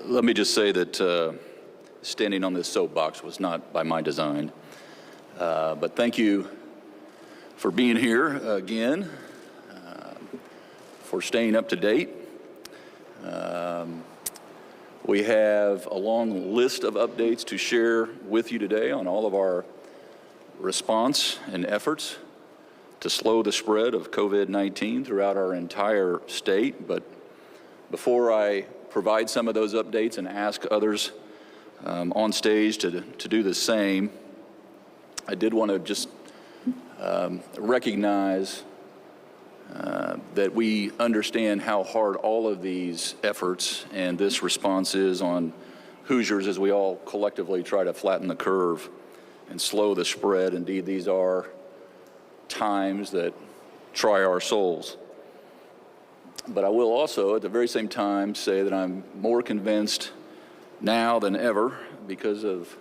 Let me just say that standing on this soapbox was not by my design. But thank you for being here again, for staying up to date. We have a long list of updates to share with you today on all of our response and efforts to slow the spread of COVID-19 throughout our entire state. But before I provide some of those updates and ask others on stage to do the same, I did want to just recognize that we understand how hard all of these efforts and this response is on Hoosiers as we all collectively try to flatten the curve and slow the spread. Indeed, these are times that try our souls. But I will also, at the very same time, say that I'm more convinced now than ever, because of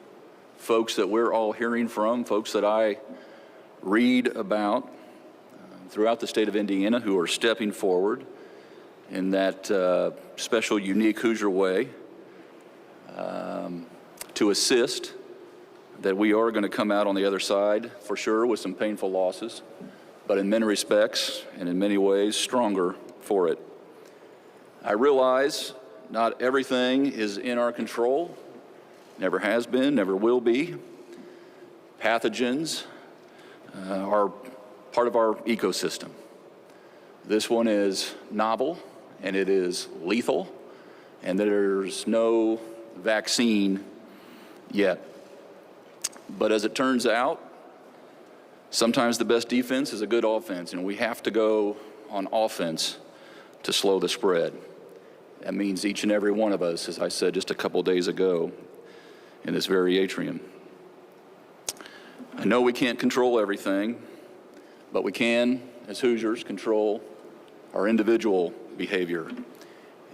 folks that we're all hearing from, folks that I read about throughout the state of Indiana who are stepping forward in that special, unique Hoosier way to assist, that we are going to come out on the other side, for sure, with some painful losses, but in many respects and in many ways stronger for it. I realize not everything is in our control, never has been, never will be. Pathogens are part of our ecosystem. This one is novel, and it is lethal, and there's no vaccine yet. But as it turns out, sometimes the best defense is a good offense, and we have to go on offense to slow the spread. That means each and every one of us, as I said just a couple days ago in this very atrium. I know we can't control everything, but we can, as Hoosiers, control our individual behavior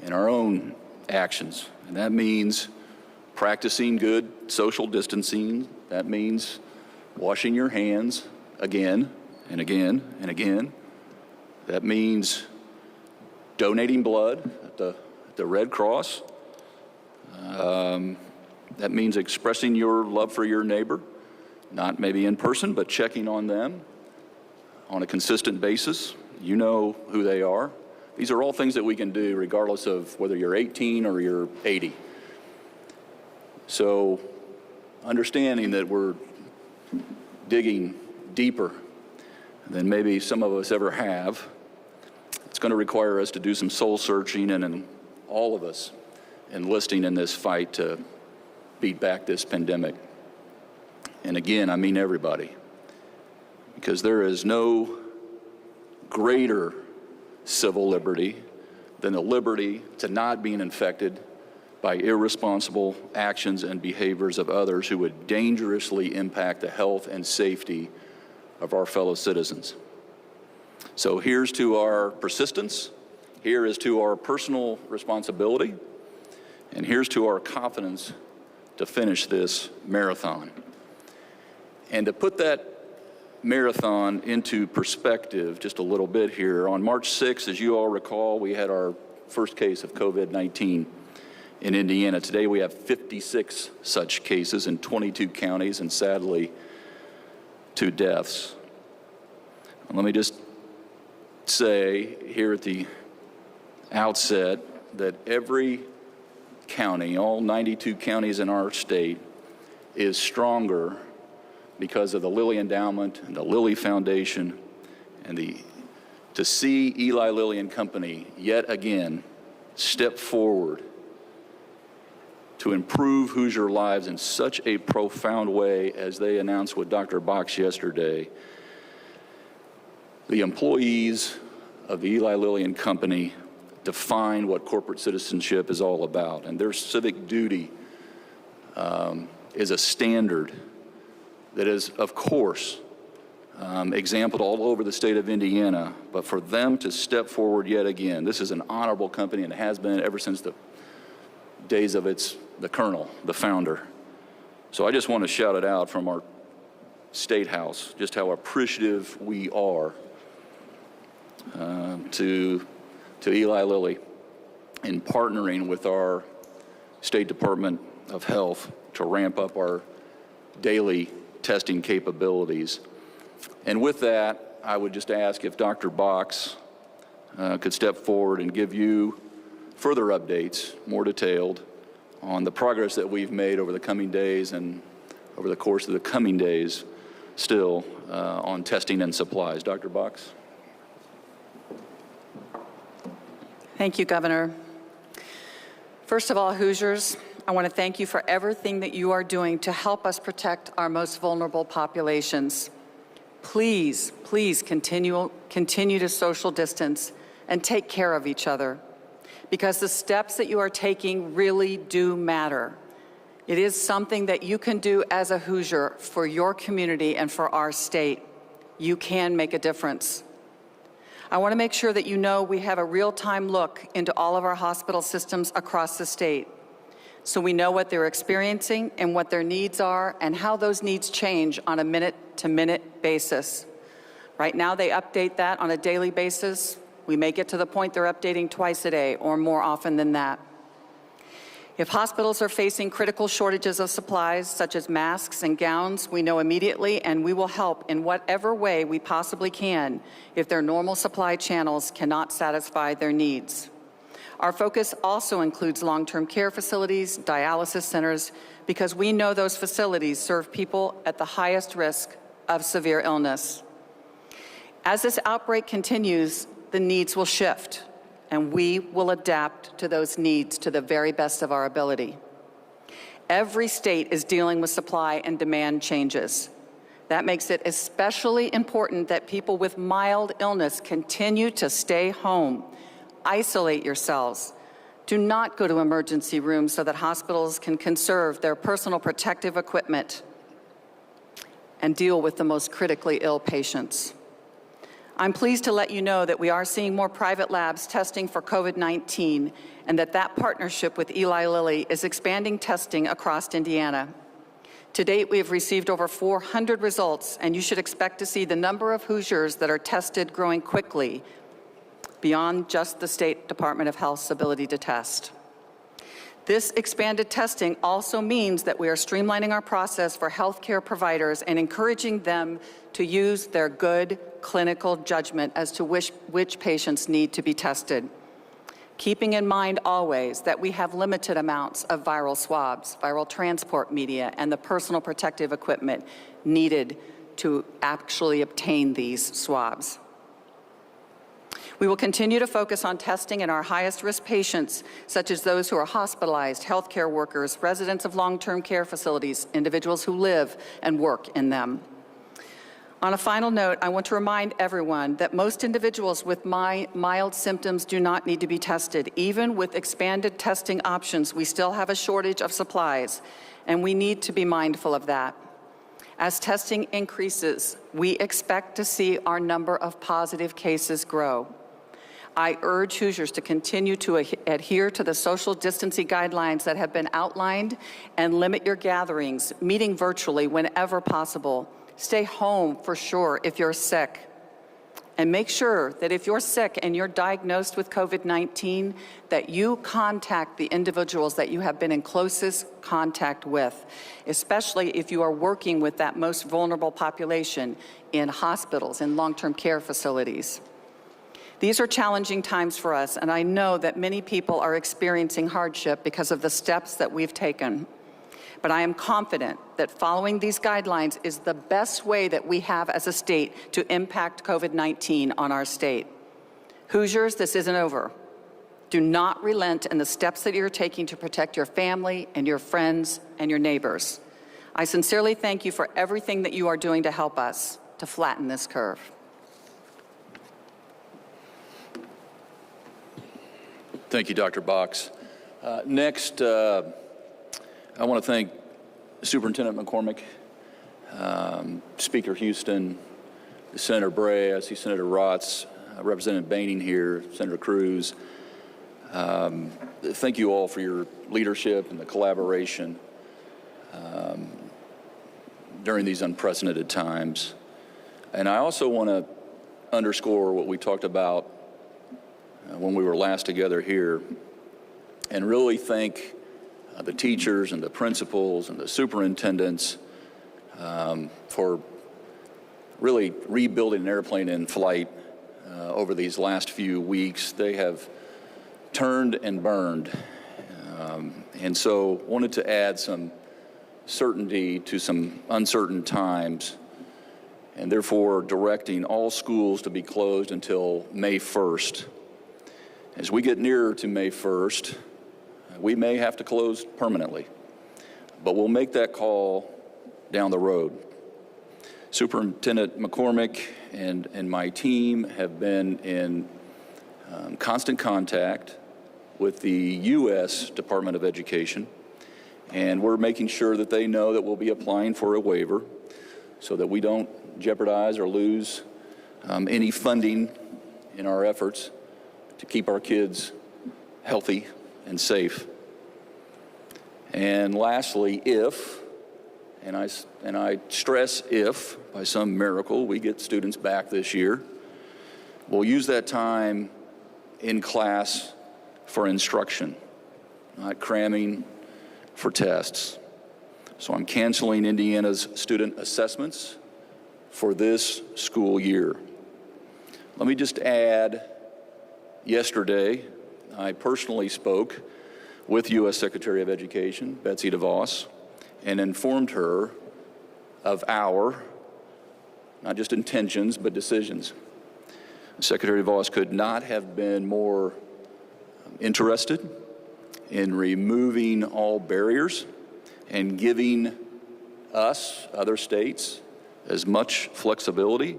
and our own actions. And that means practicing good social distancing. That means washing your hands again and again and again. That means donating blood at the Red Cross. That means expressing your love for your neighbor, not maybe in person, but checking on them on a consistent basis. You know who they are. These are all things that we can do regardless of whether you're 18 or you're 80. So understanding that we're digging deeper than maybe some of us ever have, it's going to require us to do some soul searching, and all of us enlisting in this fight to beat back this pandemic. And again, I mean everybody, because there is no greater civil liberty than the liberty to not being infected by irresponsible actions and behaviors of others who would dangerously impact the health and safety of our fellow citizens. So here's to our persistence, here is to our personal responsibility, and here's to our confidence to finish this marathon. And to put that marathon into perspective just a little bit here, on March 6th, as you all recall, we had our first case of COVID-19 in Indiana. Today we have 56 such cases in 22 counties, and sadly, 2 deaths. And let me just say here at the outset that every county, all 92 counties in our state, is stronger because of the Lilly Endowment and the Lilly Foundation, and to see Eli Lilly and Company yet again step forward to improve Hoosier lives in such a profound way as they announced with Dr. Box yesterday. The employees of the Eli Lilly and Company define what corporate citizenship is all about, and their civic duty is a standard that is, of course, exampled all over the state of Indiana. But for them to step forward yet again, this is an honorable company, and it has been ever since the days of the colonel, the founder. So I just want to shout it out from our State House, just how appreciative we are to Eli Lilly in partnering with our State Department of Health to ramp up our daily testing capabilities. And with that, I would just ask if Dr. Box could step forward and give you further updates, more detailed, on the progress that we've made over the coming days and over the course of the coming days still on testing and supplies. Dr. Box. Thank you, Governor. First of all, Hoosiers, I want to thank you for everything that you are doing to help us protect our most vulnerable populations. Please, please continue to social distance and take care of each other, because the steps that you are taking really do matter. It is something that you can do as a Hoosier for your community and for our state. You can make a difference. I want to make sure that you know we have a real-time look into all of our hospital systems across the state, so we know what they're experiencing and what their needs are and how those needs change on a minute-to-minute basis. Right now, they update that on a daily basis. We may get to the point they're updating twice a day or more often than that. If hospitals are facing critical shortages of supplies, such as masks and gowns, we know immediately, and we will help in whatever way we possibly can if their normal supply channels cannot satisfy their needs. Our focus also includes long-term care facilities, dialysis centers, because we know those facilities serve people at the highest risk of severe illness. As this outbreak continues, the needs will shift, and we will adapt to those needs to the very best of our ability. Every state is dealing with supply and demand changes. That makes it especially important that people with mild illness continue to stay home. Isolate yourselves. Do not go to emergency rooms so that hospitals can conserve their personal protective equipment and deal with the most critically ill patients. I'm pleased to let you know that we are seeing more private labs testing for COVID-19, and that partnership with Eli Lilly is expanding testing across Indiana. To date, we have received over 400 results, and you should expect to see the number of Hoosiers that are tested growing quickly beyond just the State Department of Health's ability to test. This expanded testing also means that we are streamlining our process for healthcare providers and encouraging them to use their good clinical judgment as to which patients need to be tested. Keeping in mind always that we have limited amounts of viral swabs, viral transport media, and the personal protective equipment needed to actually obtain these swabs. We will continue to focus on testing in our highest risk patients, such as those who are hospitalized, healthcare workers, residents of long-term care facilities, individuals who live and work in them. On a final note, I want to remind everyone that most individuals with mild symptoms do not need to be tested. Even with expanded testing options, we still have a shortage of supplies, and we need to be mindful of that. As testing increases, we expect to see our number of positive cases grow. I urge Hoosiers to continue to adhere to the social distancing guidelines that have been outlined and limit your gatherings, meeting virtually whenever possible. Stay home for sure if you're sick. And make sure that if you're sick and you're diagnosed with COVID-19, that you contact the individuals that you have been in closest contact with, especially if you are working with that most vulnerable population in hospitals and long-term care facilities. These are challenging times for us, and I know that many people are experiencing hardship because of the steps that we've taken. But I am confident that following these guidelines is the best way that we have as a state to impact COVID-19 on our state. Hoosiers, this isn't over. Do not relent in the steps that you're taking to protect your family and your friends and your neighbors. I sincerely thank you for everything that you are doing to help us to flatten this curve. Thank you, Dr. Box. Next, I want to thank Superintendent McCormick, Speaker Houston, Senator Bray. I see Senator Rotz, Representative Baining here, Senator Cruz. Thank you all for your leadership and the collaboration during these unprecedented times. And I also want to underscore what we talked about when we were last together here, and really thank the teachers and the principals and the superintendents for really rebuilding an airplane in flight over these last few weeks. They have turned and burned. And so wanted to add some certainty to some uncertain times, and therefore directing all schools to be closed until May 1st. As we get nearer to May 1st, we may have to close permanently, but we'll make that call down the road. Superintendent McCormick and my team have been in constant contact with the U.S. Department of Education, and we're making sure that they know that we'll be applying for a waiver so that we don't jeopardize or lose any funding in our efforts to keep our kids healthy and safe. And lastly, if, and I stress if, by some miracle, we get students back this year, we'll use that time in class for instruction, not cramming for tests. So I'm canceling Indiana's student assessments for this school year. Let me just add, yesterday, I personally spoke with U.S. Secretary of Education, Betsy DeVos, and informed her of our, not just intentions, but decisions. Secretary DeVos could not have been more interested in removing all barriers and giving us, other states, as much flexibility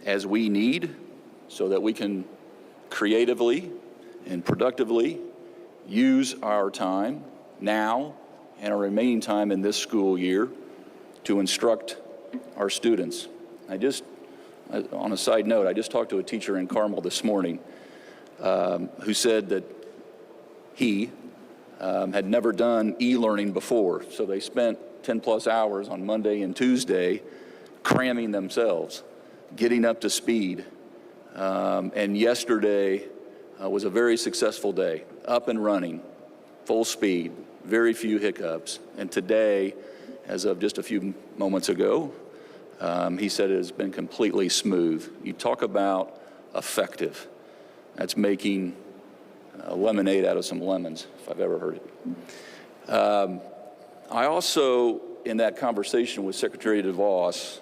as we need so that we can creatively and productively use our time now and our remaining time in this school year to instruct our students. On a side note, I just talked to a teacher in Carmel this morning who said that he had never done e-learning before, so they spent 10 plus hours on Monday and Tuesday cramming themselves, getting up to speed. And yesterday was a very successful day, up and running, full speed, very few hiccups. And today, as of just a few moments ago, he said it has been completely smooth. You talk about effective. That's making lemonade out of some lemons, if I've ever heard it. I also, in that conversation with Secretary DeVos,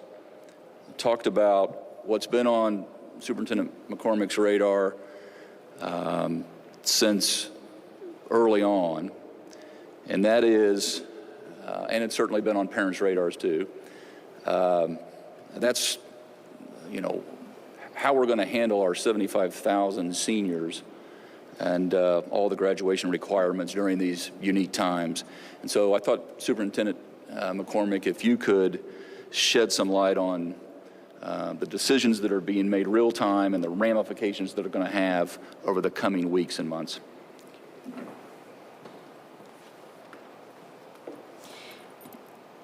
talked about what's been on Superintendent McCormick's radar since early on, and that is, and it's certainly been on parents' radars too, that's, how we're going to handle our 75,000 seniors and all the graduation requirements during these unique times. And so I thought, Superintendent McCormick, if you could shed some light on the decisions that are being made real time and the ramifications that are going to have over the coming weeks and months.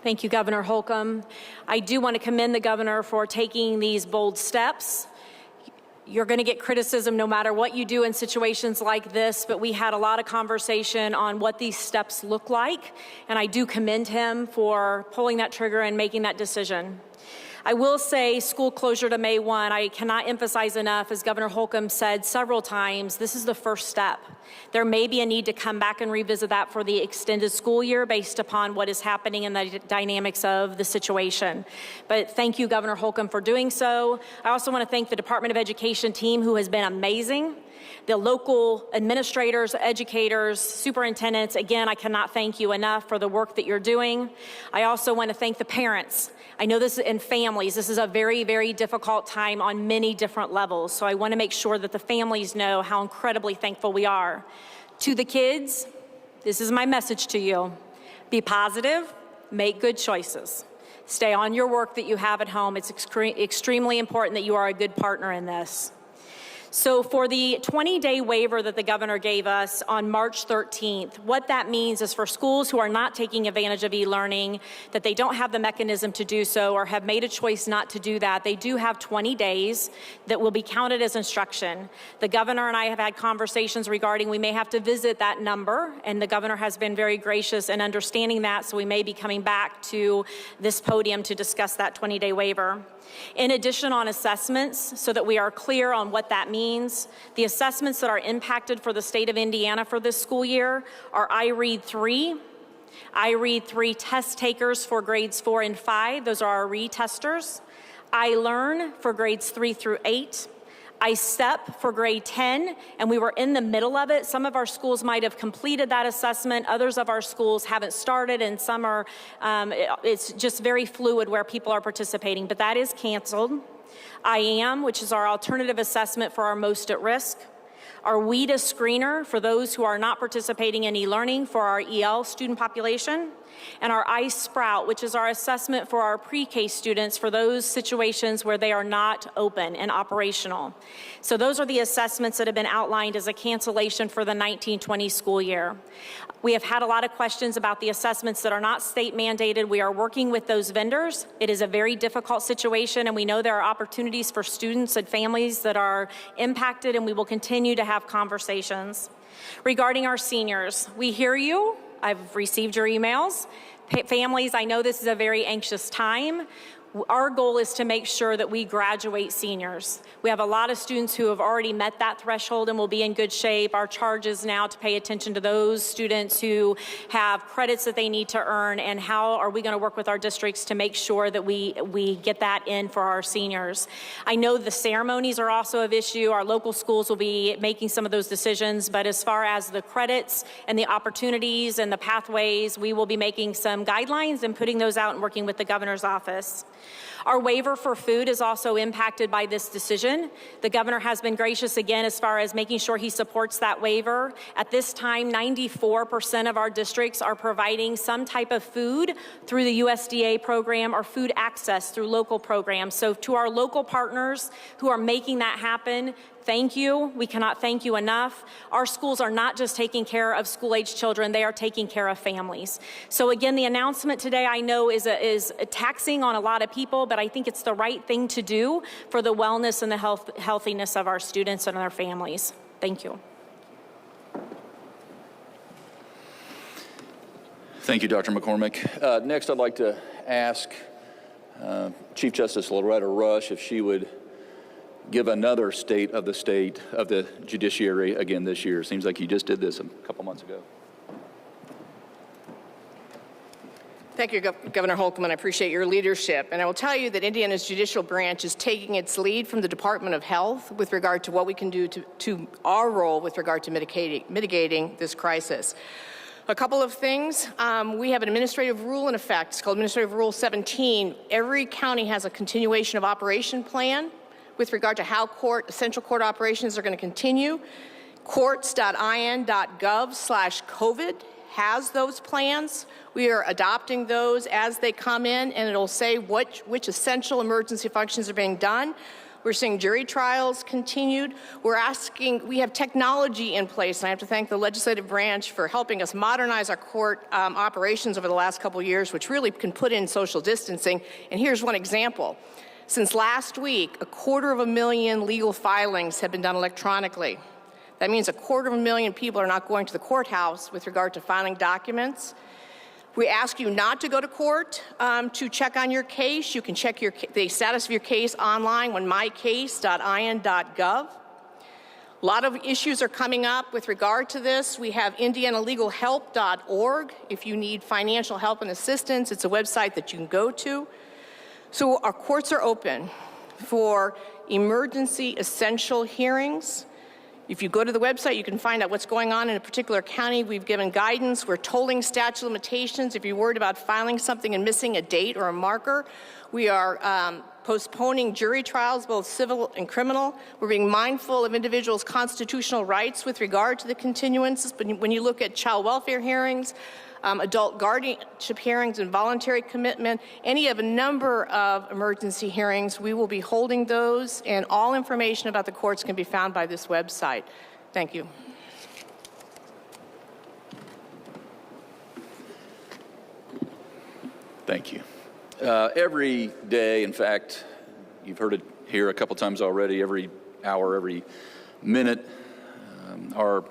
Thank you, Governor Holcomb. I do want to commend the governor for taking these bold steps. You're going to get criticism no matter what you do in situations like this, but we had a lot of conversation on what these steps look like, and I do commend him for pulling that trigger and making that decision. I will say school closure to May 1, I cannot emphasize enough, as Governor Holcomb said several times, this is the first step. There may be a need to come back and revisit that for the extended school year based upon what is happening in the dynamics of the situation. But thank you, Governor Holcomb, for doing so. I also want to thank the Department of Education team, who has been amazing. The local administrators, educators, superintendents, again, I cannot thank you enough for the work that you're doing. I also want to thank the parents. I know this, and families, this is a very, very difficult time on many different levels. So I want to make sure that the families know how incredibly thankful we are. To the kids, this is my message to you. Be positive, make good choices. Stay on your work that you have at home. It's extremely important that you are a good partner in this. So for the 20-day waiver that the governor gave us on March 13th, what that means is for schools who are not taking advantage of e-learning, that they don't have the mechanism to do so or have made a choice not to do that, they do have 20 days that will be counted as instruction. The governor and I have had conversations regarding we may have to visit that number, and the governor has been very gracious in understanding that, so we may be coming back to this podium to discuss that 20-day waiver. In addition, on assessments, so that we are clear on what that means, the assessments that are impacted for the state of Indiana for this school year are iRead 3 test takers for grades 4 and 5, those are our retesters, iLearn for grades 3 through 8, iStep for grade 10, and we were in the middle of it. Some of our schools might have completed that assessment, others of our schools haven't started, and some are, it's just very fluid where people are participating, but that is canceled. IAM, which is our alternative assessment for our most at risk. Our WIDA screener for those who are not participating in e-learning for our EL student population, and our iSprout, which is our assessment for our pre-K students for those situations where they are not open and operational. So those are the assessments that have been outlined as a cancellation for the 19-20 school year. We have had a lot of questions about the assessments that are not state mandated. We are working with those vendors. It is a very difficult situation, and we know there are opportunities for students and families that are impacted, and we will continue to have conversations. Regarding our seniors, we hear you. I've received your emails. Families, I know this is a very anxious time. Our goal is to make sure that we graduate seniors. We have a lot of students who have already met that threshold and will be in good shape. Our charge is now to pay attention to those students who have credits that they need to earn, and how are we going to work with our districts to make sure that we get that in for our seniors. I know the ceremonies are also of issue. Our local schools will be making some of those decisions, but as far as the credits and the opportunities and the pathways, we will be making some guidelines and putting those out and working with the governor's office. Our waiver for food is also impacted by this decision. The governor has been gracious again as far as making sure he supports that waiver. At this time, 94% of our districts are providing some type of food through the USDA program or food access through local programs. So to our local partners who are making that happen, thank you. We cannot thank you enough. Our schools are not just taking care of school-age children, they are taking care of families. So again, the announcement today I know is taxing on a lot of people, but I think it's the right thing to do for the wellness and the healthiness of our students and our families. Thank you. Thank you, Dr. McCormick. Next, I'd like to ask Chief Justice Loretta Rush if she would give another state of the judiciary again this year. Seems like you just did this a couple months ago. Thank you, Governor Holcomb, and I appreciate your leadership. And I will tell you that Indiana's judicial branch is taking its lead from the Department of Health with regard to what we can do to our role with regard to mitigating this crisis. A couple of things. We have an administrative rule in effect. It's called Administrative Rule 17. Every county has a continuation of operation plan with regard to how essential court operations are going to continue. Courts.in.gov/COVID has those plans. We are adopting those as they come in, and it'll say which essential emergency functions are being done. We're seeing jury trials continued. We have technology in place, and I have to thank the legislative branch for helping us modernize our court operations over the last couple of years, which really can put in social distancing. And here's one example. Since last week, 250,000 legal filings have been done electronically. That means 250,000 people are not going to the courthouse with regard to filing documents. We ask you not to go to court to check on your case. You can check the status of your case online on mycase.in.gov. A lot of issues are coming up with regard to this. We have indianalegalhelp.org. If you need financial help and assistance, it's a website that you can go to. So our courts are open for emergency essential hearings. If you go to the website, you can find out what's going on in a particular county. We've given guidance. We're tolling statute of limitations. If you're worried about filing something and missing a date or a marker, we are postponing jury trials, both civil and criminal. We're being mindful of individuals' constitutional rights with regard to the continuances. But when you look at child welfare hearings, adult guardianship hearings, and voluntary commitment, any of a number of emergency hearings, we will be holding those, and all information about the courts can be found by this website. Thank you. Thank you. Every day, in fact, you've heard it here a couple times already, every hour, every minute, our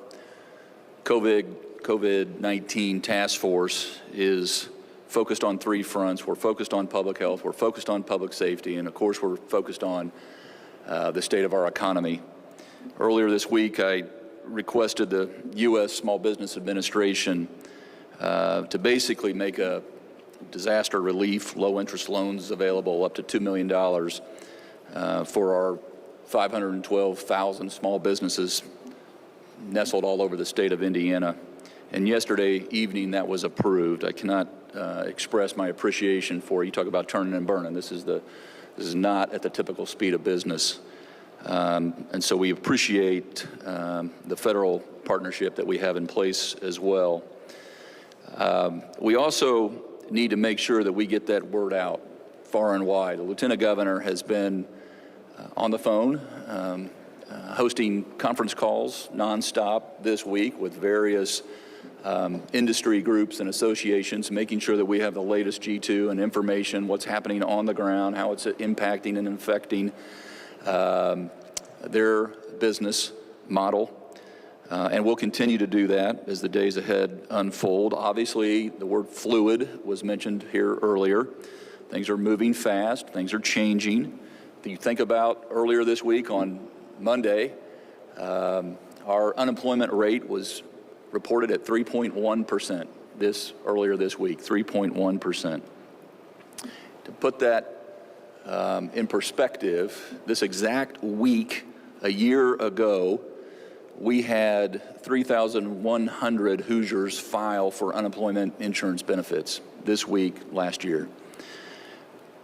COVID-19 task force is focused on three fronts. We're focused on public health, we're focused on public safety, and of course we're focused on the state of our economy. Earlier this week, I requested the U.S. Small Business Administration to basically make a disaster relief, low-interest loans available up to $2 million for our 512,000 small businesses nestled all over the state of Indiana. And yesterday evening, that was approved. I cannot express my appreciation for, you talk about turning and burning. This is not at the typical speed of business. And so we appreciate the federal partnership that we have in place as well. We also need to make sure that we get that word out far and wide. The Lieutenant Governor has been on the phone, hosting conference calls nonstop this week with various industry groups and associations, making sure that we have the latest G2 and information, what's happening on the ground, how it's impacting and affecting their business model. And we'll continue to do that as the days ahead unfold. Obviously, the word fluid was mentioned here earlier. Things are moving fast. Things are changing. If you think about earlier this week on Monday, our unemployment rate was reported at 3.1% earlier this week, 3.1%. To put that in perspective, this exact week a year ago, we had 3,100 Hoosiers file for unemployment insurance benefits this week last year.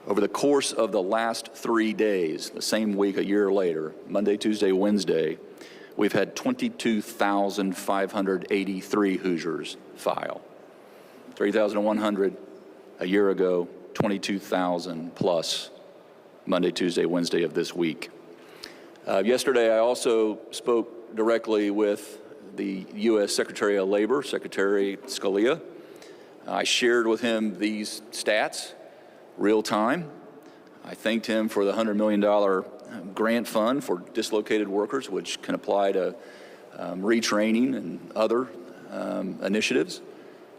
Over the course of the last 3 days, the same week a year later, Monday, Tuesday, Wednesday, we've had 22,583 Hoosiers file. 3,100 a year ago, 22,000 plus Monday, Tuesday, Wednesday of this week. Yesterday, I also spoke directly with the U.S. Secretary of Labor, Secretary Scalia. I shared with him these stats, real time. I thanked him for the $100 million grant fund for dislocated workers, which can apply to retraining and other initiatives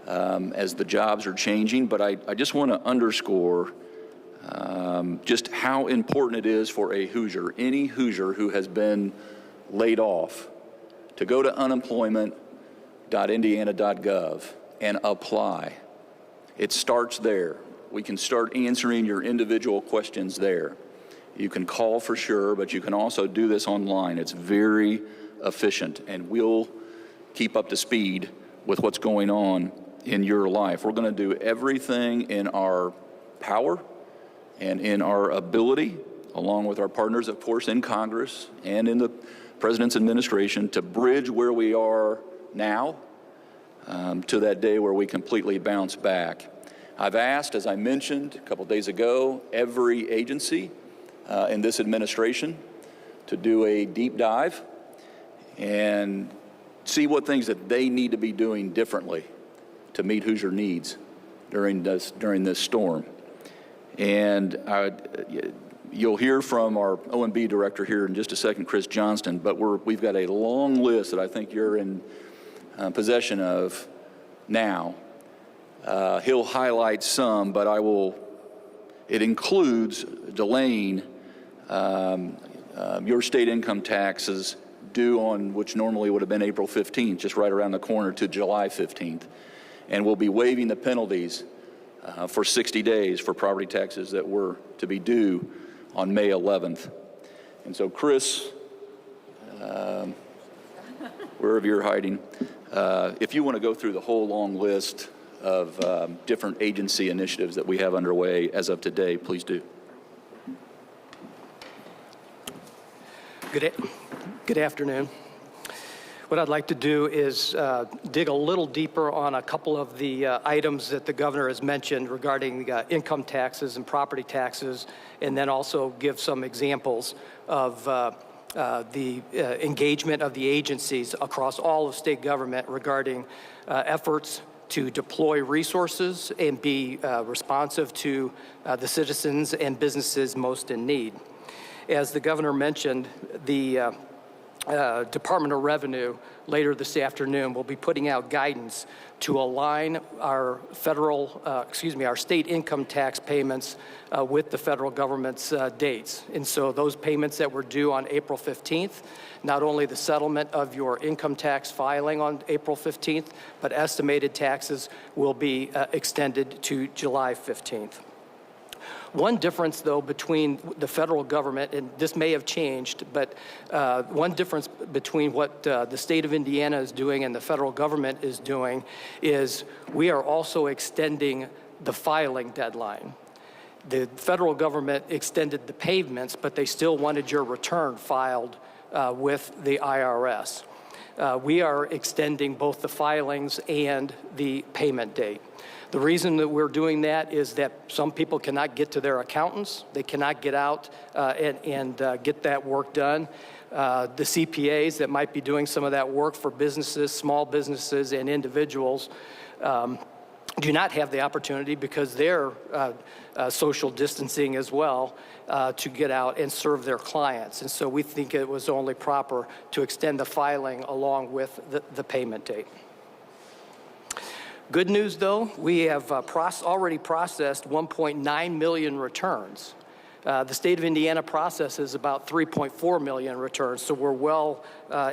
as the jobs are changing. But I just want to underscore just how important it is for a Hoosier, any Hoosier who has been laid off, to go to unemployment.indiana.gov and apply. It starts there. We can start answering your individual questions there. You can call for sure, but you can also do this online. It's very efficient, and we'll keep up to speed with what's going on in your life. We're going to do everything in our power and in our ability, along with our partners, of course, in Congress and in the President's administration, to bridge where we are now to that day where we completely bounce back. I've asked, as I mentioned a couple days ago, every agency in this administration to do a deep dive and see what things that they need to be doing differently to meet Hoosier needs during this storm. And you'll hear from our OMB director here in just a second, Chris Johnston, but we've got a long list that I think you're in possession of now. He'll highlight some, but it includes delaying your state income taxes due on which normally would have been April 15th, just right around the corner, to July 15th. And we'll be waiving the penalties for 60 days for property taxes that were to be due on May 11th. And so, Chris, wherever you're hiding, if you want to go through the whole long list of different agency initiatives that we have underway as of today, please do. Good afternoon. What I'd like to do is dig a little deeper on a couple of the items that the governor has mentioned regarding income taxes and property taxes, and then also give some examples of the engagement of the agencies across all of state government regarding efforts to deploy resources and be responsive to the citizens and businesses most in need. As the governor mentioned, the Department of Revenue later this afternoon will be putting out guidance to align our our state income tax payments with the federal government's dates. And so those payments that were due on April 15th, not only the settlement of your income tax filing on April 15th, but estimated taxes will be extended to July 15th. One difference, though, between the federal government, and this may have changed, but one difference between what the state of Indiana is doing and the federal government is doing is we are also extending the filing deadline. The federal government extended the payments, but they still wanted your return filed with the IRS. We are extending both the filings and the payment date. The reason that we're doing that is that some people cannot get to their accountants. They cannot get out and get that work done. The CPAs that might be doing some of that work for businesses, small businesses, and individuals do not have the opportunity because they're social distancing as well to get out and serve their clients. And so we think it was only proper to extend the filing along with the payment date. Good news, though, we have already processed 1.9 million returns. The state of Indiana processes about 3.4 million returns, so we're well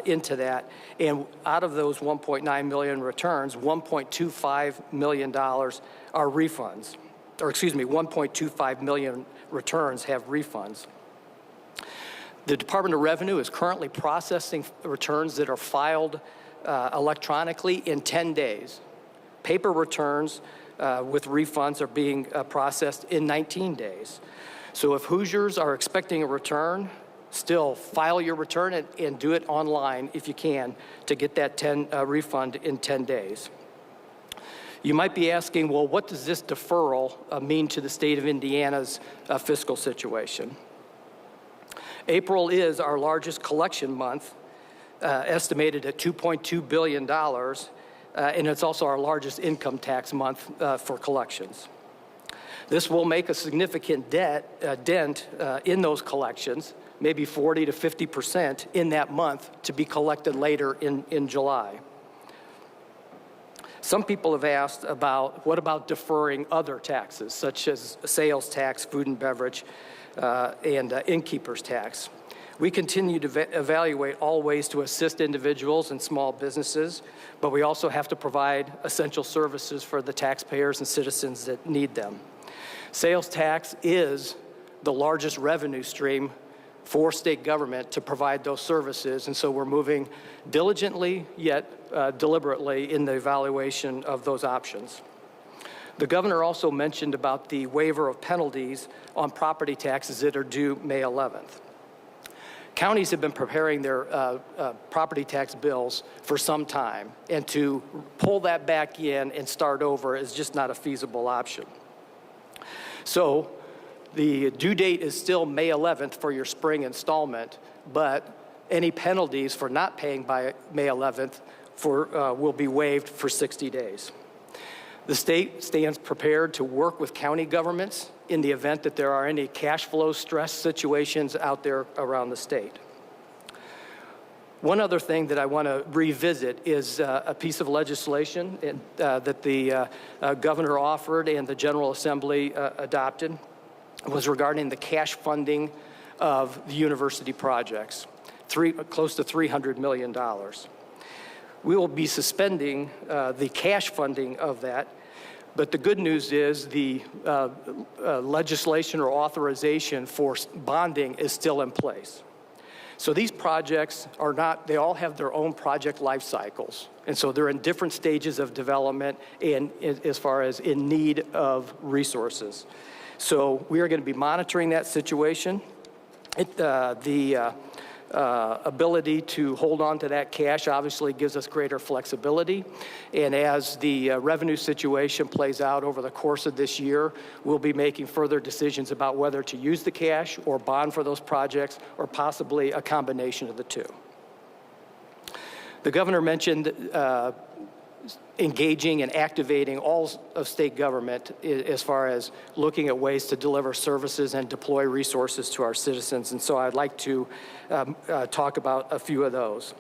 into that. And out of those 1.9 million returns, $1.25 million are refunds. Or excuse me, 1.25 million returns have refunds. The Department of Revenue is currently processing returns that are filed electronically in 10 days. Paper returns with refunds are being processed in 19 days. So if Hoosiers are expecting a return, still file your return and do it online if you can to get that refund in 10 days. You might be asking, well, what does this deferral mean to the state of Indiana's fiscal situation? April is our largest collection month, estimated at $2.2 billion. And it's also our largest income tax month for collections. This will make a significant dent in those collections, maybe 40 to 50% in that month to be collected later in July. Some people have asked about, what about deferring other taxes, such as sales tax, food and beverage, and innkeeper's tax? We continue to evaluate all ways to assist individuals and small businesses, but we also have to provide essential services for the taxpayers and citizens that need them. Sales tax is the largest revenue stream for state government to provide those services, and so we're moving diligently yet deliberately in the evaluation of those options. The governor also mentioned about the waiver of penalties on property taxes that are due May 11th. Counties have been preparing their property tax bills for some time, and to pull that back in and start over is just not a feasible option. So the due date is still May 11th for your spring installment, but any penalties for not paying by May 11th will be waived for 60 days. The state stands prepared to work with county governments in the event that there are any cash flow stress situations out there around the state. One other thing that I want to revisit is a piece of legislation that the governor offered and the General Assembly adopted. It was regarding the cash funding of the university projects, close to $300 million. We will be suspending the cash funding of that. But the good news is the legislation or authorization for bonding is still in place. So these projects they all have their own project life cycles. And so they're in different stages of development and as far as in need of resources. So we are going to be monitoring that situation. The ability to hold on to that cash obviously gives us greater flexibility. And as the revenue situation plays out over the course of this year, we'll be making further decisions about whether to use the cash or bond for those projects, or possibly a combination of the two. The governor mentioned engaging and activating all of state government as far as looking at ways to deliver services and deploy resources to our citizens. And so I'd like to talk about a few of those.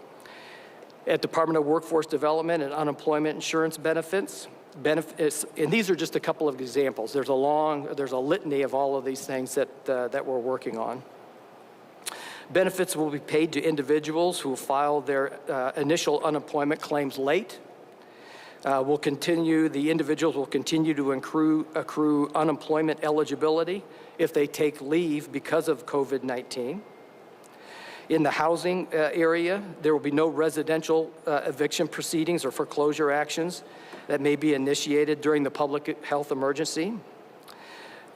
At Department of Workforce Development and Unemployment Insurance benefits, and these are just a couple of examples. There's a litany of all of these things that we're working on. Benefits will be paid to individuals who file their initial unemployment claims late. The individuals will continue to accrue unemployment eligibility if they take leave because of COVID-19. In the housing area, there will be no residential eviction proceedings or foreclosure actions that may be initiated during the public health emergency.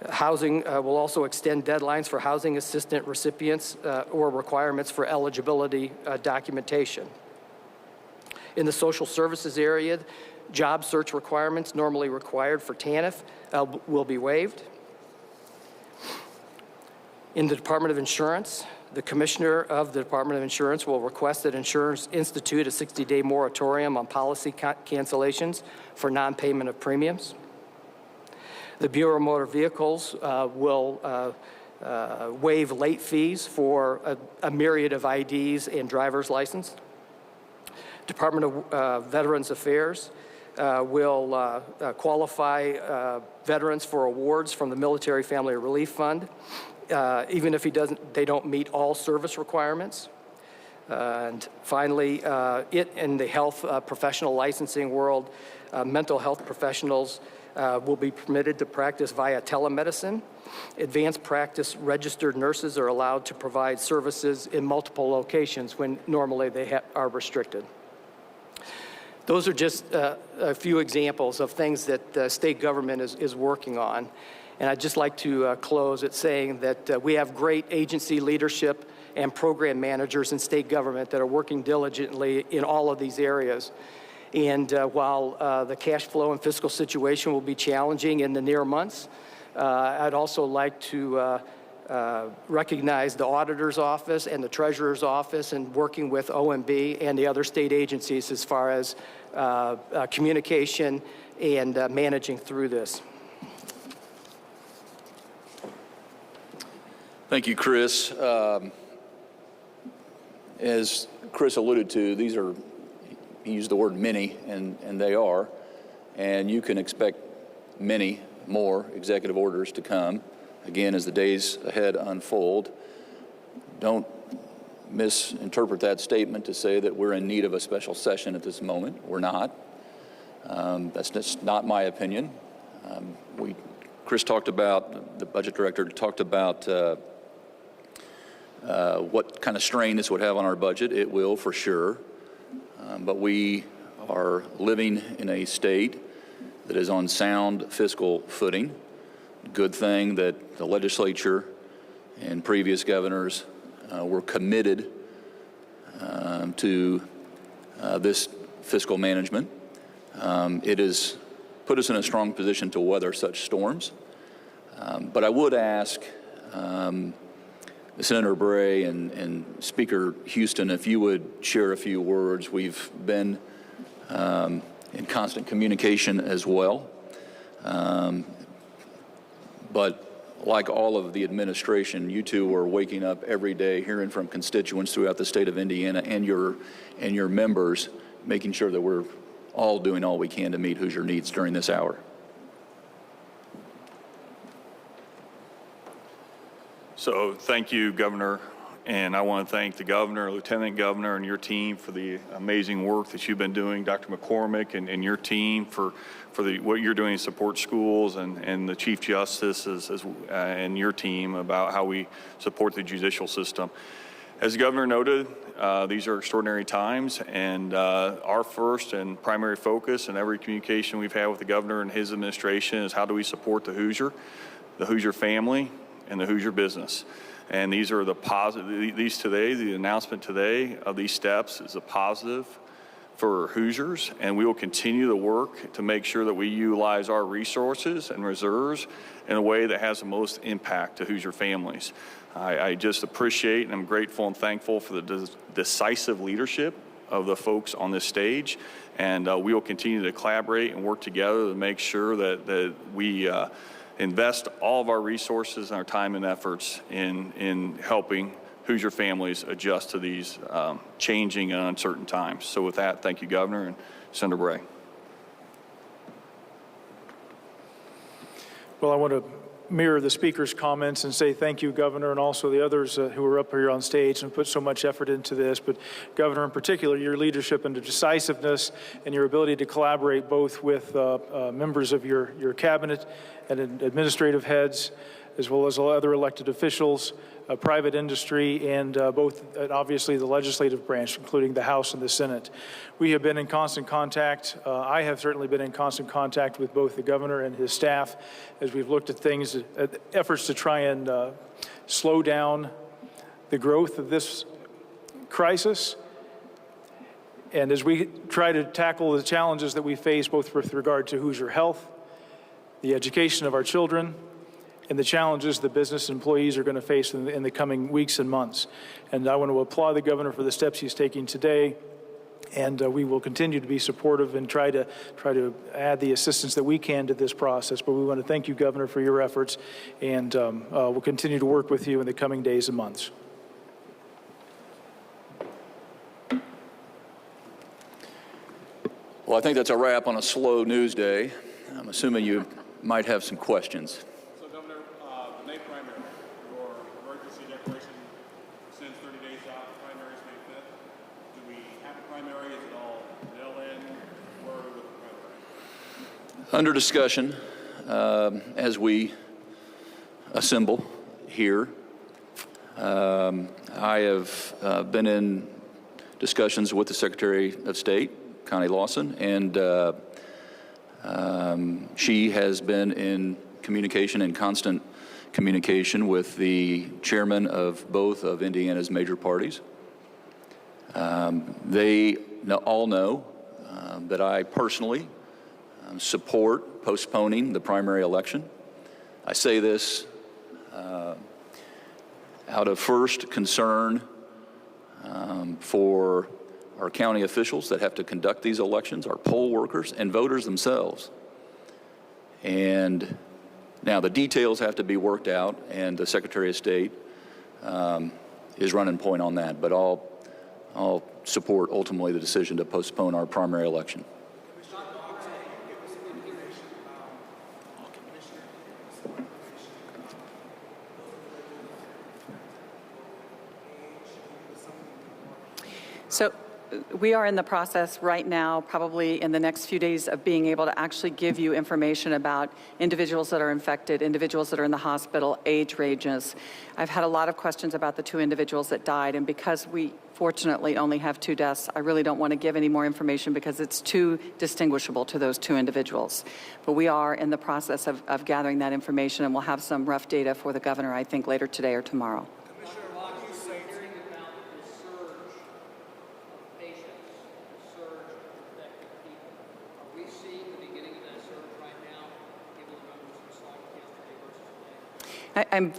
Housing will also extend deadlines for housing assistance recipients or requirements for eligibility documentation. In the social services area, job search requirements normally required for TANF will be waived. In the Department of Insurance, the Commissioner of the Department of Insurance will request that insurers institute a 60-day moratorium on policy cancellations for non-payment of premiums. The Bureau of Motor Vehicles will waive late fees for a myriad of IDs and driver's license. Department of Veterans Affairs will qualify veterans for awards from the Military Family Relief Fund, even if they don't meet all service requirements. And finally, in the health professional licensing world, mental health professionals will be permitted to practice via telemedicine. Advanced practice registered nurses are allowed to provide services in multiple locations when normally they are restricted. Those are just a few examples of things that the state government is working on. And I'd just like to close at saying that we have great agency leadership and program managers in state government that are working diligently in all of these areas. And while the cash flow and fiscal situation will be challenging in the near months, I'd also like to recognize the Auditor's Office and the Treasurer's Office in working with OMB and the other state agencies as far as communication and managing through this. Thank you, Chris. As Chris alluded to, these are, he used the word many, and they are, and you can expect many more executive orders to come, again, as the days ahead unfold. Don't misinterpret that statement to say that we're in need of a special session at this moment. We're not. That's just not my opinion. Chris talked about, the budget director talked about what kind of strain this would have on our budget. It will, for sure. But we are living in a state that is on sound fiscal footing. Good thing that the legislature and previous governors were committed to this fiscal management. It has put us in a strong position to weather such storms. But I would ask Senator Bray and Speaker Houston if you would share a few words. We've been in constant communication as well. But like all of the administration, you two are waking up every day hearing from constituents throughout the state of Indiana and your members, making sure that we're all doing all we can to meet Hoosier needs during this hour. So thank you, Governor, and I want to thank the Governor, Lieutenant Governor, and your team for the amazing work that you've been doing, Dr. McCormick and your team for what you're doing to support schools, and the Chief Justice and your team about how we support the judicial system. As the Governor noted, these are extraordinary times, and our first and primary focus in every communication we've had with the Governor and his administration is how do we support the Hoosier family, and the Hoosier business. And these are the positive, these today, the announcement today of these steps is a positive for Hoosiers, and we will continue to work to make sure that we utilize our resources and reserves in a way that has the most impact to Hoosier families. I just appreciate and I'm grateful and thankful for the decisive leadership of the folks on this stage, and we will continue to collaborate and work together to make sure that we invest all of our resources and our time and efforts in helping Hoosier families adjust to these changing and uncertain times. So with that, thank you, Governor and Senator Bray. Well, I want to mirror the speaker's comments and say thank you, Governor, and also the others who are up here on stage and put so much effort into this. But Governor, in particular, your leadership and the decisiveness and your ability to collaborate both with members of your cabinet and administrative heads, as well as other elected officials, private industry, and obviously the legislative branch, including the House and the Senate. We have been in constant contact. I have certainly been in constant contact with both the governor and his staff as we've looked at things, efforts to try and slow down the growth of this crisis. And as we try to tackle the challenges that we face, both with regard to Hoosier health, the education of our children, and the challenges the business employees are going to face in the coming weeks and months. And I want to applaud the governor for the steps he's taking today, and we will continue to be supportive and try to add the assistance that we can to this process. But we want to thank you, Governor, for your efforts, and we'll continue to work with you in the coming days and months. Well, I think that's a wrap on a slow news day. I'm assuming you might have some questions. The May primary, your emergency declaration sends 30 days out. The primary is May 5th. Do we have a primary? Is it all mail-in? Where are we with the primary? Under discussion as we assemble here. I have been in discussions with the Secretary of State, Connie Lawson, and she has been in communication, in constant communication with the chairman of both of Indiana's major parties. They all know that I personally support postponing the primary election. I say this out of first concern for our county officials that have to conduct these elections, our poll workers, and voters themselves. And now the details have to be worked out, and the Secretary of State is running point on that. But I'll support ultimately the decision to postpone our primary election. So we are in the process right now, probably in the next few days, of being able to actually give you information about individuals that are infected, individuals that are in the hospital, age ranges. I've had a lot of questions about the 2 individuals that died, and because we fortunately only have 2 deaths, I really don't want to give any more information because it's too distinguishable to those 2 individuals. But we are in the process of gathering that information, and we'll have some rough data for the governor, I think, later today or tomorrow.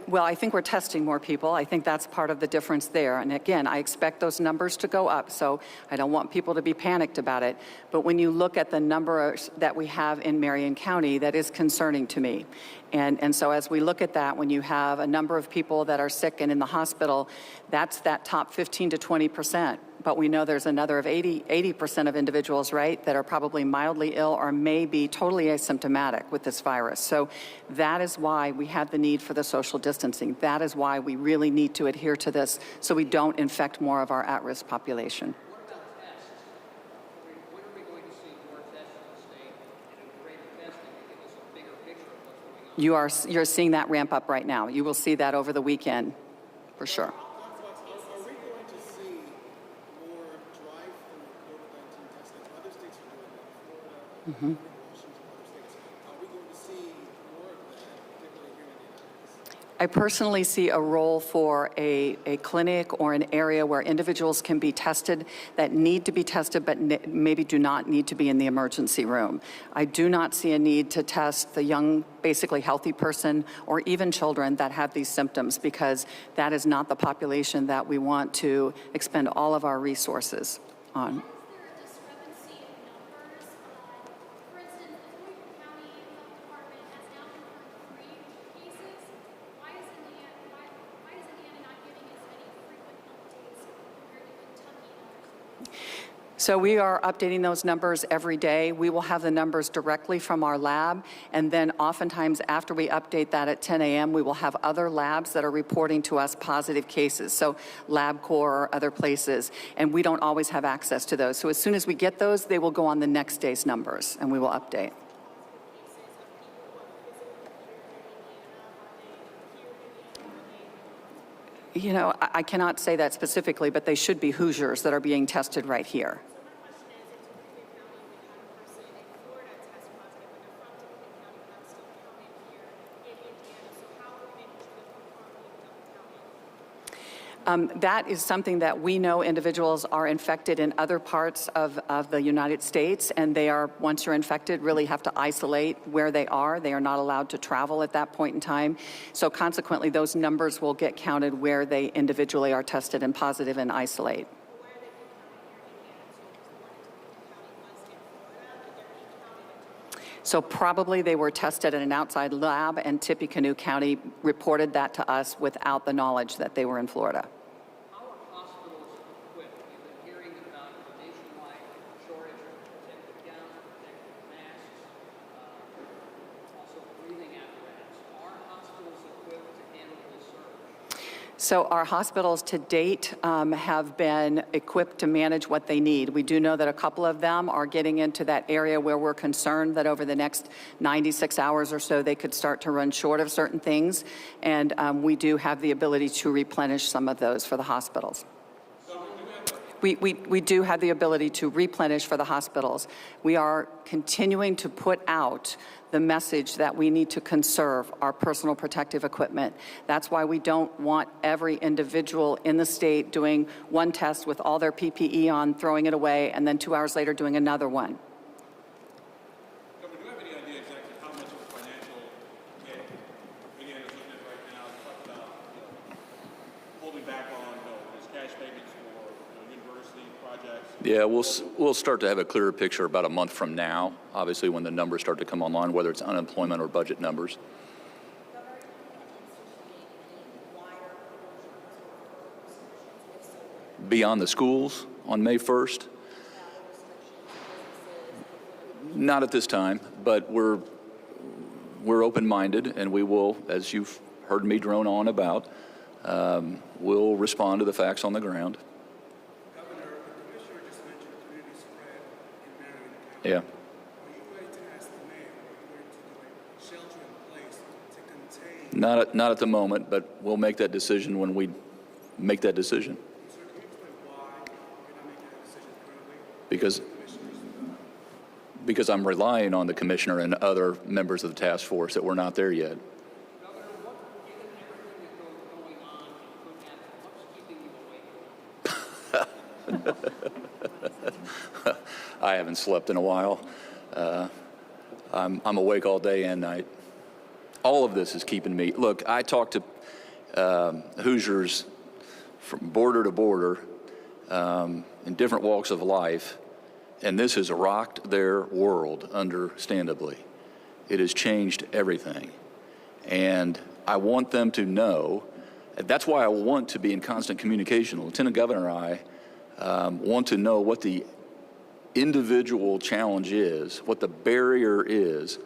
Well, I think we're testing more people. I think that's part of the difference there. And again, I expect those numbers to go up, so I don't want people to be panicked about it. But when you look at the number that we have in Marion County, that is concerning to me. And so as we look at that, when you have a number of people that are sick and in the hospital, that's that top 15 to 20%. But we know there's another of 80% of individuals, right, that are probably mildly ill or may be totally asymptomatic with this virus. So that is why we have the need for the social distancing. That is why we really need to adhere to this so we don't infect more of our at-risk population. What about tests? When are we going to see more tests in the state and greater testing to give us a bigger picture of what's going on? You're seeing that ramp up right now. You will see that over the weekend, for sure. Are we going to see more drive-through COVID-19 testing? Other states are doing that. Florida, Washington, other states. Are we going to see more of that, particularly here in the United States? I personally see a role for a clinic or an area where individuals can be tested that need to be tested but maybe do not need to be in the emergency room. I do not see a need to test the young, basically healthy person or even children that have these symptoms, because that is not the population that we want to expend all of our resources on. So we are updating those numbers every day. We will have the numbers directly from our lab, and then oftentimes after we update that at 10 a.m., we will have other labs that are reporting to us positive cases, so LabCorp or other places, and we don't always have access to those. So as soon as we get those, they will go on the next day's numbers, and we will update. You know, I cannot say that specifically, but they should be Hoosiers that are being tested right here. That is something that we know individuals are infected in other parts of the United States, and they are, once you're infected, really have to isolate where they are. They are not allowed to travel at that point in time. So consequently, those numbers will get counted where they individually are tested and positive and isolate. So probably they were tested at an outside lab, and Tippecanoe County reported that to us without the knowledge that they were in Florida. How are hospitals equipped? We've been hearing about a nationwide shortage of protective gowns, protective masks, also breathing apparatus. Are hospitals equipped to handle this surge? So our hospitals to date have been equipped to manage what they need. We do know that a couple of them are getting into that area where we're concerned that over the next 96 hours or so they could start to run short of certain things, and we do have the ability to replenish some of those for the hospitals. We do have the ability to replenish for the hospitals. We are continuing to put out the message that we need to conserve our personal protective equipment. That's why we don't want every individual in the state doing one test with all their PPE on, throwing it away, and then 2 hours later doing another one. Governor, do you have any idea exactly how much of a financial hit Indiana's looking at right now? You talked about holding back on these cash payments for university projects. Yeah, we'll start to have a clearer picture about a month from now, obviously when the numbers start to come online, whether it's unemployment or budget numbers. Beyond the schools on May 1st? Not at this time, but we're open-minded, and we will, as you've heard me drone on about, we'll respond to the facts on the ground. Governor, the commissioner just mentioned community spread in Marion County. Yeah. Are you ready to ask the mayor, are you ready to do a shelter in place to contain? Not at the moment, but we'll make that decision when we make that decision. Sir, can you explain why you're not making that decision currently? Because I'm relying on the commissioner and other members of the task force that we're not there yet. Governor, given everything that's going on and could happen, what's keeping you awake? I haven't slept in a while. I'm awake all day and night. All of this is keeping me. Look, I talk to Hoosiers from border to border in different walks of life, and this has rocked their world, understandably. It has changed everything. And I want them to know, and that's why I want to be in constant communication. Lieutenant Governor and I want to know what the individual challenge is, what the barrier is,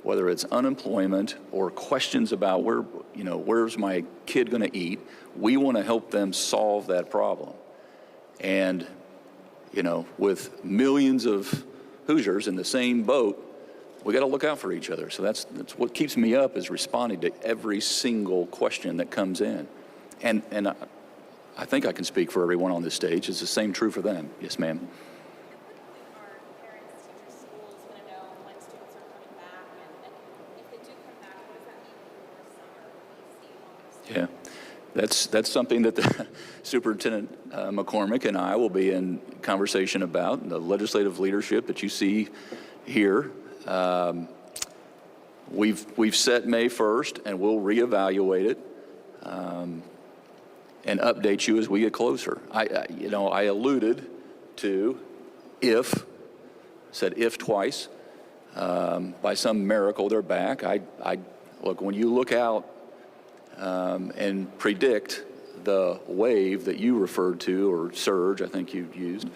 whether it's unemployment or questions about where's my kid going to eat. We want to help them solve that problem. And with millions of Hoosiers in the same boat, we got to look out for each other. So that's what keeps me up, is responding to every single question that comes in. And I think I can speak for everyone on this stage. It's the same true for them. Yes, ma'am. Are parents, teachers, schools going to know when students are coming back? And if they do come back, what does that mean for summer? Will we see Yeah, that's something that the Superintendent McCormick and I will be in conversation about, the legislative leadership that you see here. We've set May 1st, and we'll reevaluate it and update you as we get closer. I alluded to said if twice. By some miracle, they're back. Look, when you look out and predict the wave that you referred to, or surge, I think you used,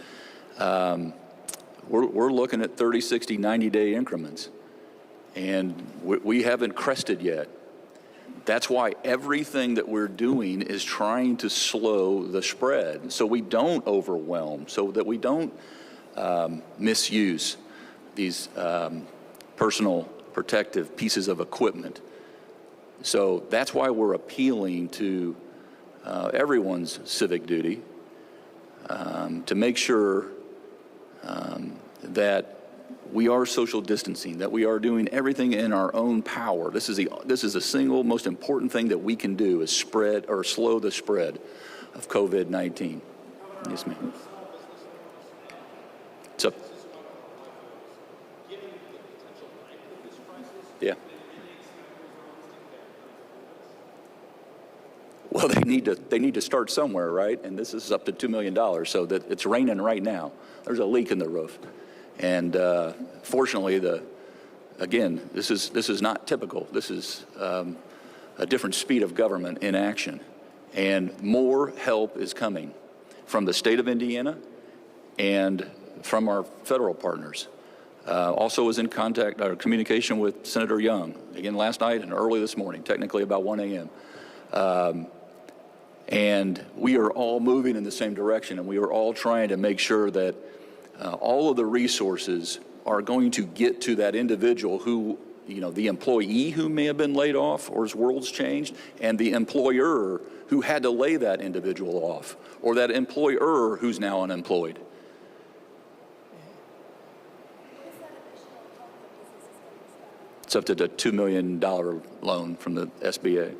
we're looking at 30, 60, 90-day increments. And we haven't crested yet. That's why everything that we're doing is trying to slow the spread so we don't overwhelm, so that we don't misuse these personal protective pieces of equipment. So that's why we're appealing to everyone's civic duty to make sure that we are social distancing, that we are doing everything in our own power. This is the single most important thing that we can do, is spread or slow the spread of COVID-19. Yes, ma'am. So, yeah. Well, they need to start somewhere, right? And this is up to $2 million, so that it's raining right now. There's a leak in the roof. And fortunately, this is not typical. This is a different speed of government in action. And more help is coming from the state of Indiana and from our federal partners. Also was in contact or communication with Senator Young, again last night and early this morning, technically about 1 a.m. And we are all moving in the same direction, and we are all trying to make sure that all of the resources are going to get to that individual who, the employee who may have been laid off or his world's changed, and the employer who had to lay that individual off, or that employer who's now unemployed. It's up to the $2 million loan from the SBA.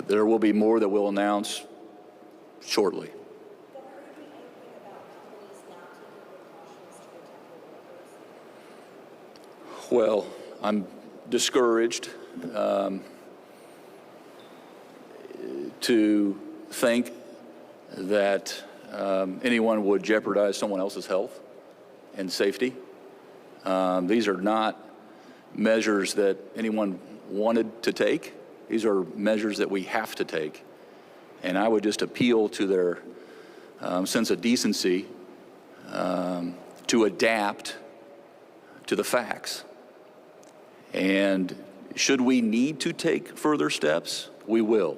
There will be more that we'll announce shortly. Well, I'm discouraged to think that anyone would jeopardize someone else's health and safety. These are not measures that anyone wanted to take. These are measures that we have to take. And I would just appeal to their sense of decency to adapt to the facts. And should we need to take further steps, we will.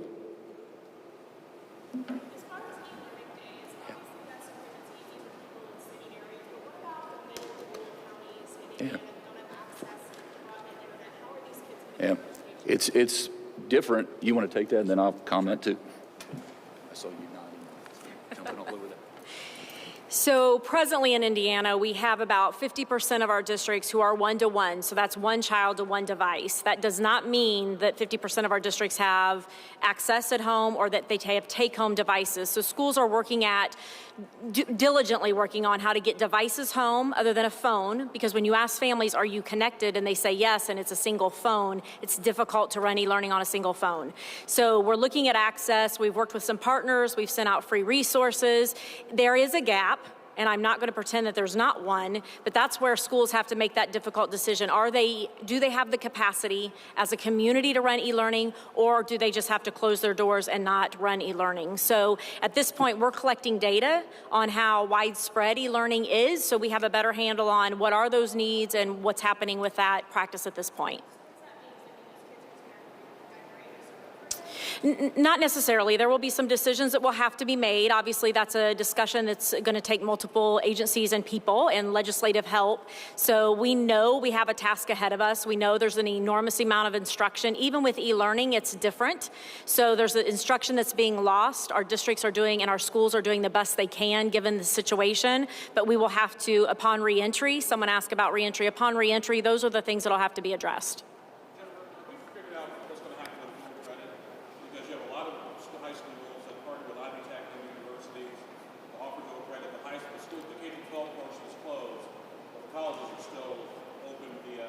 As far as e-learning days, obviously that's something that's easy for people in city areas, but what about the middle and rural counties in Indiana that don't have access to broadband internet? How are these kids going to Yeah, it's different. You want to take that, and then I'll comment too. I saw you nodding, jumping all over that. So presently in Indiana, we have about 50% of our districts who are one-to-one. So that's one child to one device. That does not mean that 50% of our districts have access at home or that they have take-home devices. So schools are diligently working on how to get devices home other than a phone, because when you ask families, are you connected, and they say yes, and it's a single phone, it's difficult to run e-learning on a single phone. So we're looking at access. We've worked with some partners. We've sent out free resources. There is a gap, and I'm not going to pretend that there's not one, but that's where schools have to make that difficult decision. Do they have the capacity as a community to run e-learning, or do they just have to close their doors and not run e-learning? So at this point, we're collecting data on how widespread e-learning is, so we have a better handle on what are those needs and what's happening with that practice at this point. Not necessarily. There will be some decisions that will have to be made. Obviously, that's a discussion that's going to take multiple agencies and people and legislative help. So we know we have a task ahead of us. We know there's an enormous amount of instruction. Even with e-learning, it's different. So there's the instruction that's being lost. Our districts are doing and our schools are doing the best they can given the situation. But we will have to, upon reentry, someone asked about reentry. Upon reentry, those are the things that will have to be addressed. colleges are still open via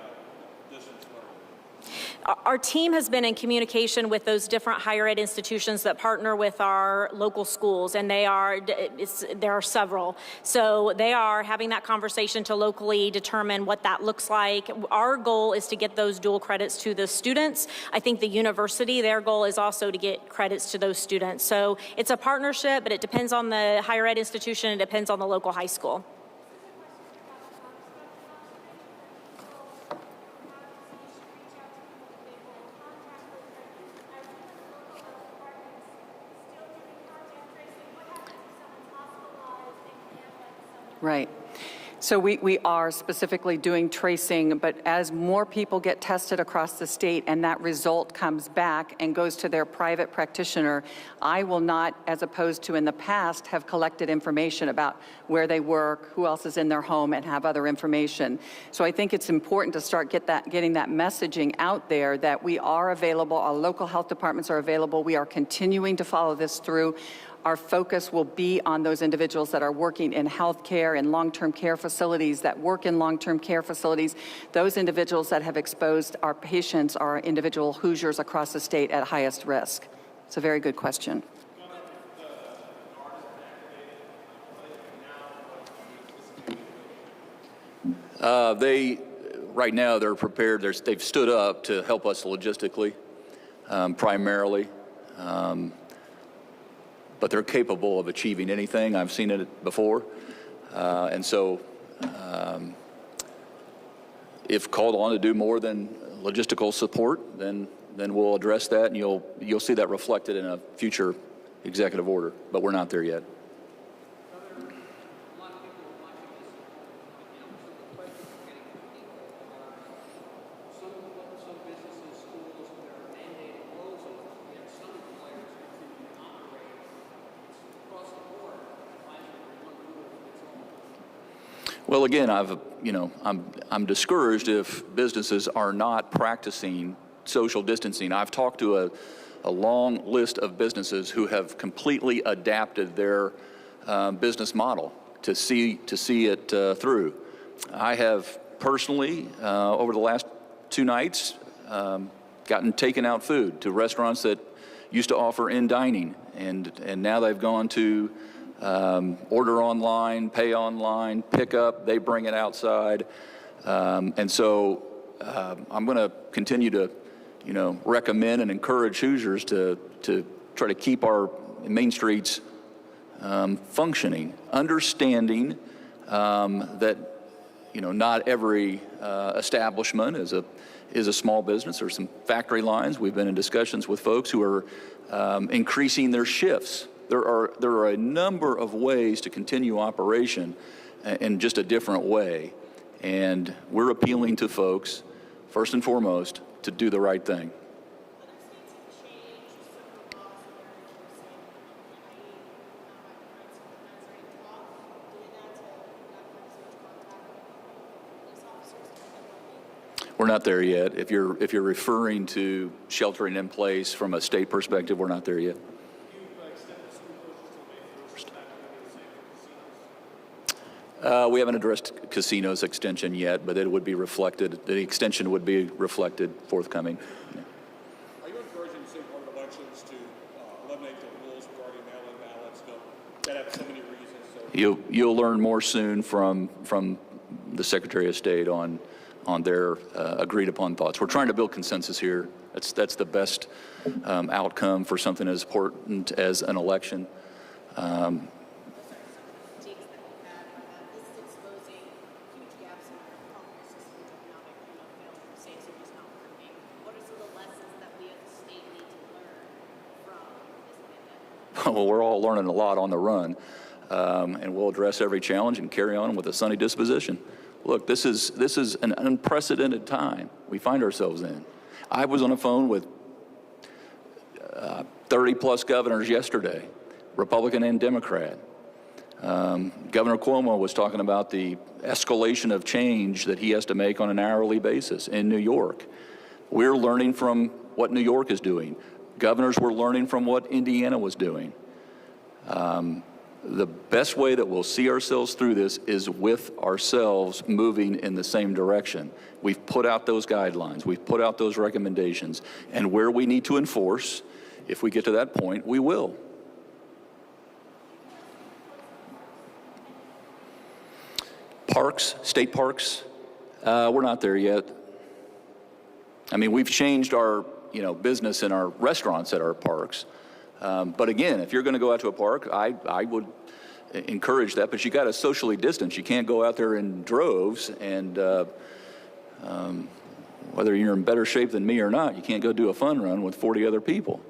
distance learning? Our team has been in communication with those different higher ed institutions that partner with our local schools, and there are several. So they are having that conversation to locally determine what that looks like. Our goal is to get those dual credits to the students. I think the university, their goal is also to get credits to those students. So it's a partnership, but it depends on the higher ed institution, it depends on the local high school. Right. So we are specifically doing tracing, but as more people get tested across the state and that result comes back and goes to their private practitioner, I will not, as opposed to in the past, have collected information about where they work, who else is in their home, and have other information. So I think it's important to start getting that messaging out there that we are available, our local health departments are available, we are continuing to follow this through. Our focus will be on those individuals that are working in healthcare and long-term care facilities, that work in long-term care facilities, those individuals that have exposed our patients, our individual Hoosiers across the state at highest risk. It's a very good question. Right now, they're prepared. They've stood up to help us logistically, primarily. But they're capable of achieving anything. I've seen it before. And so if called on to do more than logistical support, then we'll address that, and you'll see that reflected in a future executive order. But we're not there yet. Well, again, I'm discouraged if businesses are not practicing social distancing. I've talked to a long list of businesses who have completely adapted their business model to see it through. I have personally, over the last 2 nights, gotten taken out food to restaurants that used to offer in dining, and now they've gone to order online, pay online, pick up, they bring it outside. And so I'm going to continue to, recommend and encourage Hoosiers to try to keep our main streets functioning, understanding that, not every establishment is a small business. There's some factory lines. We've been in discussions with folks who are increasing their shifts. There are a number of ways to continue operation in just a different way. And we're appealing to folks, first and foremost, to do the right thing. We're not there yet. If you're referring to sheltering in place from a state perspective, we're not there yet. We haven't addressed casinos extension yet, but it would be reflected. The extension would be reflected forthcoming. Yeah. Are you encouraging the same part of elections to eliminate the rules regarding mail-in ballots that have so many reasons? So You'll learn more soon from the Secretary of State on their agreed upon thoughts. We're trying to build consensus here. That's the best outcome for something as important as an election. Well, we're all learning a lot on the run, and we'll address every challenge and carry on with a sunny disposition. Look, this is an unprecedented time we find ourselves in. I was on the phone with 30-plus governors yesterday, Republican and Democrat. Governor Cuomo was talking about the escalation of change that he has to make on an hourly basis in New York. We're learning from what New York is doing. Governors were learning from what Indiana was doing. The best way that we'll see ourselves through this is with ourselves moving in the same direction. We've put out those guidelines, we've put out those recommendations, and where we need to enforce, if we get to that point, we will. Parks, state parks, we're not there yet. I mean, we've changed our, business in our restaurants at our parks. But again, if you're going to go out to a park, I would encourage that, but you got to socially distance. You can't go out there in droves, and whether you're in better shape than me or not, you can't go do a fun run with 40 other people.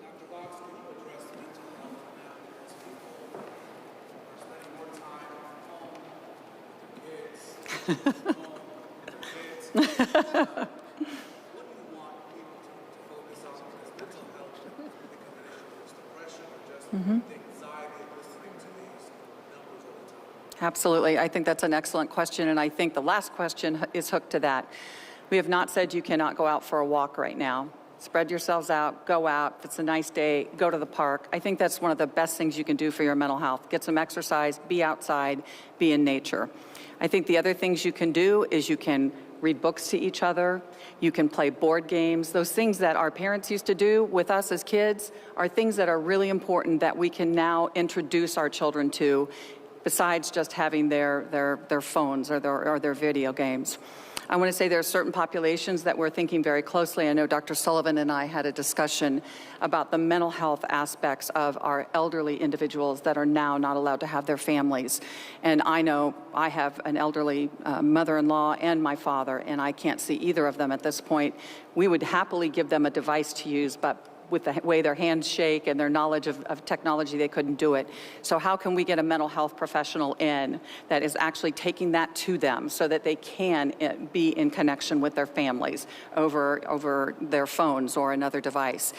Dr. Box, can you address the mental health now as people are spending more time at home with their kids? What do you want people to focus on? Because mental health can become an issue. Is depression or just anxiety of listening to these numbers all the time? Absolutely. I think that's an excellent question, and I think the last question is hooked to that. We have not said you cannot go out for a walk right now. Spread yourselves out, go out. If it's a nice day, go to the park. I think that's one of the best things you can do for your mental health. Get some exercise, be outside, be in nature. I think the other things you can do is you can read books to each other. You can play board games. Those things that our parents used to do with us as kids are things that are really important that we can now introduce our children to, besides just having their phones or their video games. I want to say there are certain populations that we're thinking very closely. I know Dr. Sullivan and I had a discussion about the mental health aspects of our elderly individuals that are now not allowed to have their families. And I know I have an elderly mother-in-law and my father, and I can't see either of them at this point. We would happily give them a device to use, but with the way their hands shake and their knowledge of technology, they couldn't do it. So how can we get a mental health professional in that is actually taking that to them so that they can be in connection with their families over their phones or another device?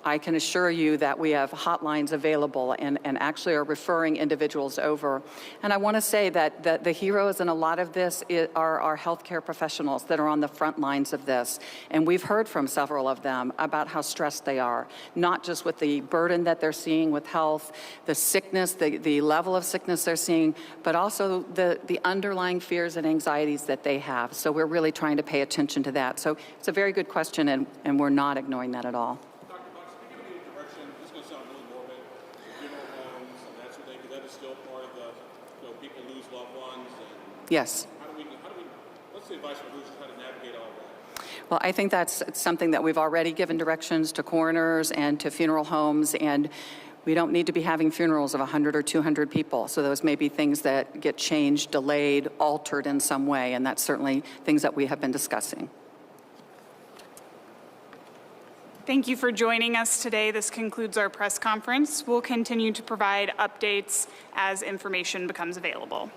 I can assure you that we have hotlines available and actually are referring individuals over. And I want to say that the heroes in a lot of this are our healthcare professionals that are on the front lines of this. And we've heard from several of them about how stressed they are, not just with the burden that they're seeing with health, the sickness, the level of sickness they're seeing, but also the underlying fears and anxieties that they have. So we're really trying to pay attention to that. So it's a very good question, and we're not ignoring that at all. Yes. What's the advice for losers how to navigate all that? Well, I think that's something that we've already given directions to coroners and to funeral homes, and we don't need to be having funerals of 100 or 200 people. So those may be things that get changed, delayed, altered in some way, and that's certainly things that we have been discussing. Thank you for joining us today. This concludes our press conference. We'll continue to provide updates as information becomes available.